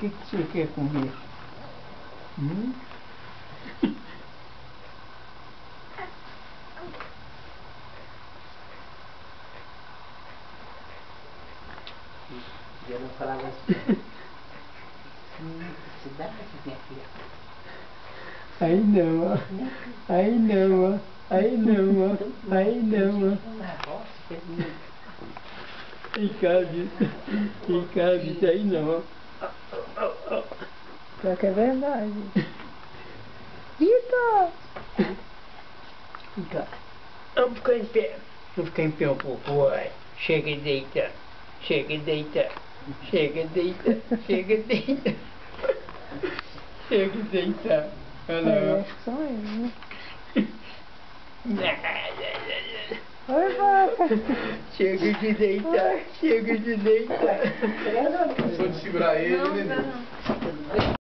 que você quer comer? Eu não falava assim. Cidade, minha filha. Aí não, ó. Aí não, ó. Aí não, ó. Aí não, ó. Ricardo, aí não, ó. Pior que é verdade. Vitor! Ricardo, vamos ficar em pé. Vamos ficar em pé um pouco, vai. Chega e deita. Chega e deita. Chega e deita. Chega e deita. Chega e deita. Olha Eu lá. acho que são eles, né? Chega Oi, vaca! de deitar, chega de deitar. Só de segurar ele, né?